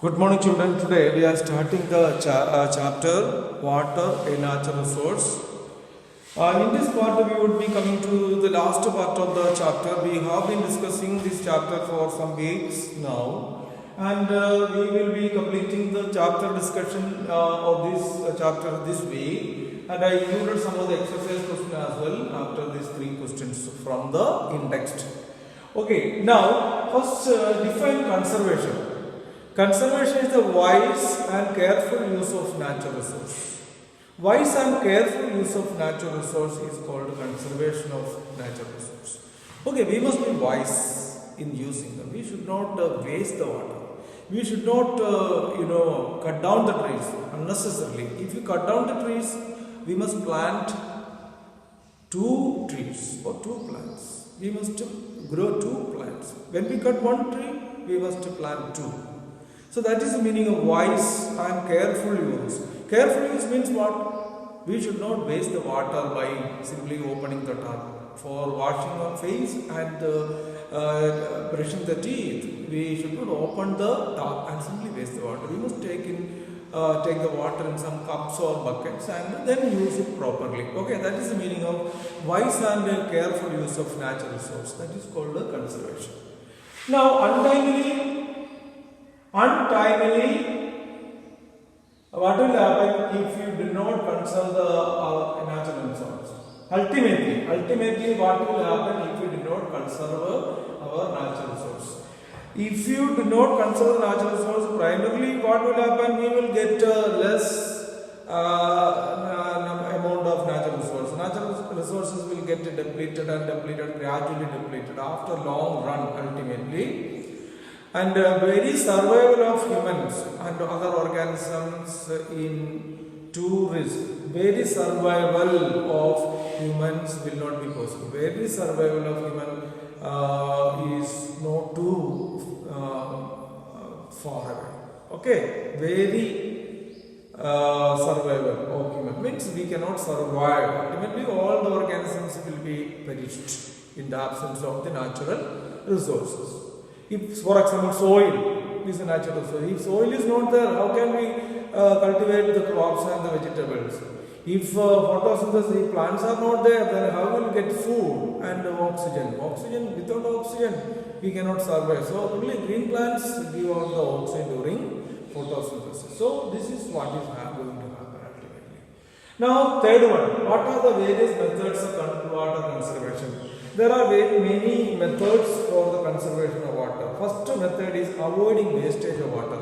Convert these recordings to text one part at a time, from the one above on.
Good morning, children. Today we are starting the chapter Water, a Natural Resource. In this part, we would be coming to the last part of the chapter. We have been discussing this chapter for some weeks now, and we will be completing the chapter discussion of this chapter this week. And I included some of the exercise questions as well after these three questions from the index. Okay, now first define conservation. Conservation is the wise and careful use of natural resource. Wise and careful use of natural resource is called conservation of natural resource. Okay, we must be wise in using them. We should not waste the water. We should not, cut down the trees unnecessarily. If you cut down the trees, we must plant 2 trees or 2 plants. We must grow 2 plants. When we cut 1 tree, we must plant 2. So that is the meaning of wise and careful use. Careful use means what? We should not waste the water by simply opening the tap. For washing our face and brushing the teeth, we should not open the tap and simply waste the water. We must take the water in some cups or buckets and then use it properly. Okay, that is the meaning of wise and careful use of natural resource. That is called conservation. Now, untimely, what will happen if you do not conserve the natural resource? Ultimately, what will happen if you do not conserve our natural resource? If you do not conserve the natural resource, primarily what will happen? We will get less amount of natural resources. Natural resources will get depleted, gradually depleted after long run ultimately. And very survival of humans and other organisms in 2 risk. Very survival of humans will not be possible. Very survival of human is not too far away. Okay, very survival of human means we cannot survive. Ultimately, all the organisms will be perished in the absence of the natural resources. If, for example, soil is a natural resource. If soil is not there, how can we cultivate the crops and the vegetables? If photosynthesis, if plants are not there, then how will we get food and oxygen? Without oxygen, we cannot survive. So, only green plants give out the oxygen during photosynthesis. So, this is what is going to happen ultimately. Now, third one, what are the various methods of water conservation? There are very many methods for the conservation of water. First method is avoiding wastage of water.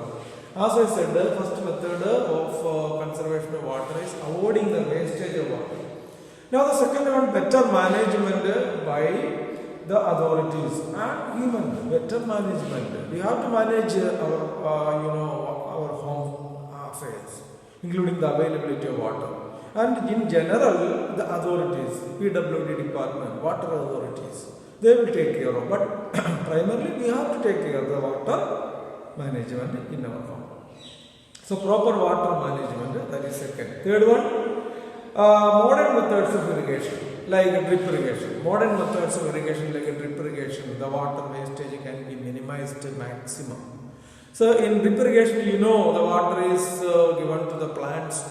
As I said, the first method of conservation of water is avoiding the wastage of water. Now the second one, better management by the authorities and human. Better management. We have to manage our home affairs, including the availability of water. And in general, the authorities, PWD department, water authorities, they will take care of. But primarily, we have to take care of the water management in our home. So, proper water management, that is second. Third one, modern methods of irrigation, like drip irrigation. Modern methods of irrigation, like drip irrigation, the water wastage can be minimized to maximum. So, in drip irrigation, the water is given to the plants,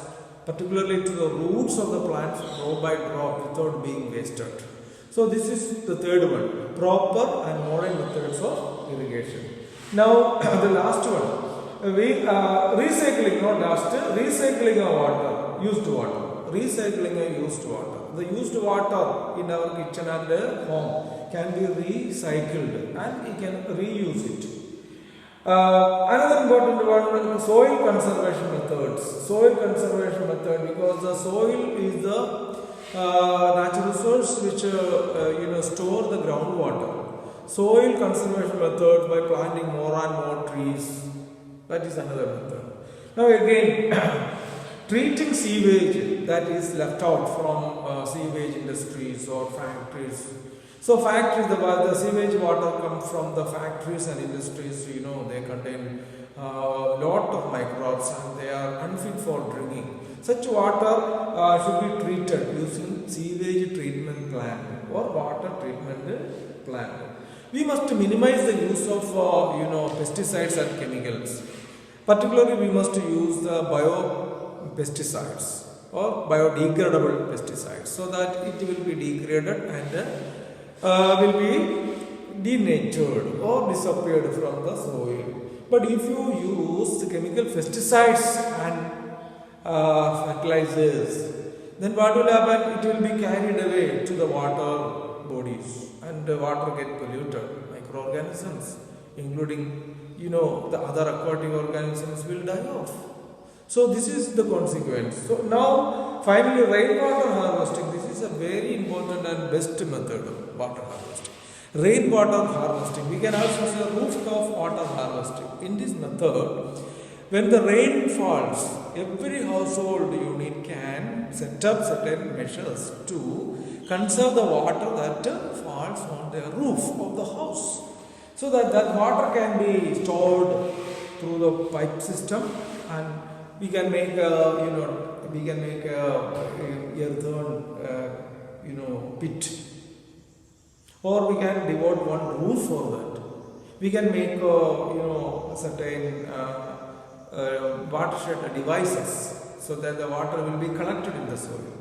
particularly to the roots of the plants, drop by drop, without being wasted. So this is the third one, proper and modern methods of irrigation. Now the last one, recycling of water, used water. Recycling of used water. The used water in our kitchen and home can be recycled and we can reuse it. Another important one, soil conservation methods. Soil conservation method, because the soil is the natural resource which store the groundwater. Soil conservation method by planting more and more trees. That is another method. Now again, treating sewage that is left out from sewage industries or factories. So factories, the sewage water comes from the factories and industries, they contain lot of microbes and they are unfit for drinking. Such water should be treated using sewage treatment plant or water treatment plant. We must minimize the use of pesticides and chemicals. Particularly, we must use the biopesticides or biodegradable pesticides so that it will be degraded and will be denatured or disappeared from the soil. But if you use chemical pesticides and fertilizers, then what will happen? It will be carried away to the water bodies and the water get polluted. Microorganisms, including the other aquatic organisms, will die off. So this is the consequence. So now finally rainwater harvesting. This is a very important and best method of water harvesting. Rainwater harvesting. We can also say rooftop water harvesting. In this method, when the rain falls, every household unit can set up certain measures to conserve the water that falls on the roof of the house, so that water can be stored through the pipe system, and we can make a earthen pit, or we can devote one roof for that. We can make certain watershed devices so that the water will be collected in the soil.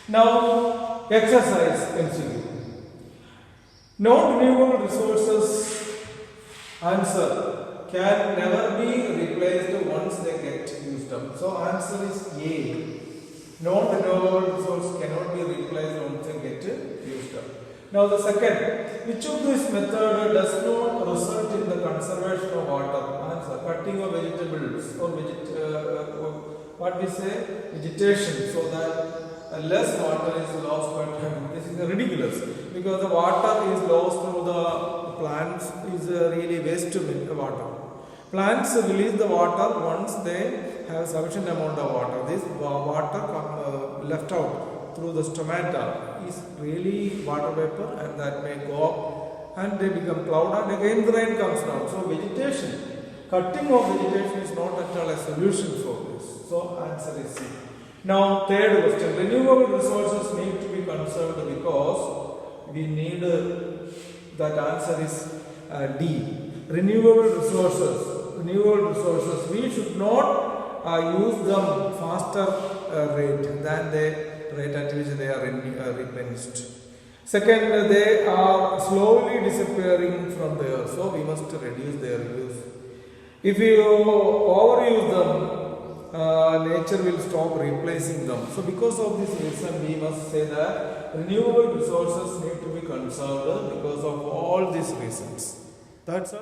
Now, exercise MCQ. Non-renewable resources answer can never be replaced once they get used up. So answer is A. Non-renewable resource cannot be replaced once they get used up. Now the second, which of this method does not result in the conservation of water? Answer, cutting of vegetables or vegetation, so that less water is lost. But this is ridiculous, because the water is lost through the plants is really waste water. Plants release the water once they have sufficient amount of water. This water left out through the stomata is really water vapor, and that may go up and they become cloud, and again the rain comes down. So vegetation, cutting of vegetation is not at all a solution for this. So answer is C. Now third question, renewable resources need to be conserved because we need that answer is D. Renewable resources, we should not use them faster rate than the rate at which they are replenished. Second, they are slowly disappearing from the earth, so we must reduce their use. If you overuse them, nature will stop replacing them. So because of this reason, we must say that renewable resources need to be conserved because of all these reasons. That's all.